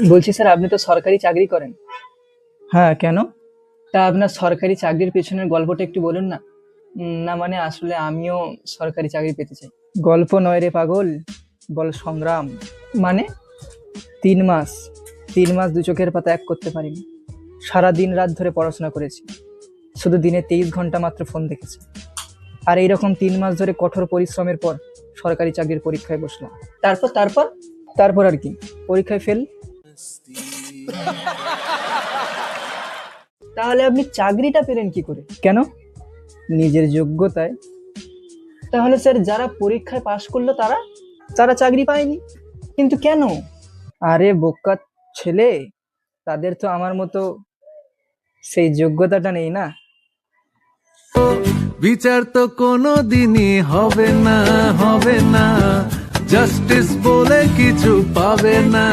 বলছি স্যার, আপনি তো সরকারি চাকরি করেন। হ্যাঁ, কেন? তা আপনার সরকারি চাকরির পেছনের গল্পটা একটু বলুন না। না মানে আসলে আমিও সরকারি চাকরি পেতে চাই। গল্প নয় রে পাগল, বল সংগ্রাম। মানে? 3 মাস, 3 মাস দু চোখের পাতা এক করতে পারিনি। সারা দিন রাত ধরে পড়াশোনা করেছি, শুধু দিনে 23 ঘন্টা মাত্র ফোন দেখেছি। আর এইরকম 3 মাস ধরে কঠোর পরিশ্রমের পর সরকারি চাকরির পরীক্ষায় বসলাম। তারপর তারপর তারপর আর কি, পরীক্ষায় ফেল। তাহলে আপনি চাকরিটা পেলেন কি করে? কেন? নিজের যোগ্যতায়। তাহলে স্যার, যারা পরীক্ষায় পাশ করলো তারা তারা চাকরি পায়নি, কিন্তু কেন? আরে বোকা ছেলে, তাদের তো আমার মতো সেই যোগ্যতাটা নেই না। বিচার তো কোনো দিনই হবে না, হবে না, জাস্টিস বলে কিছু পাবে না।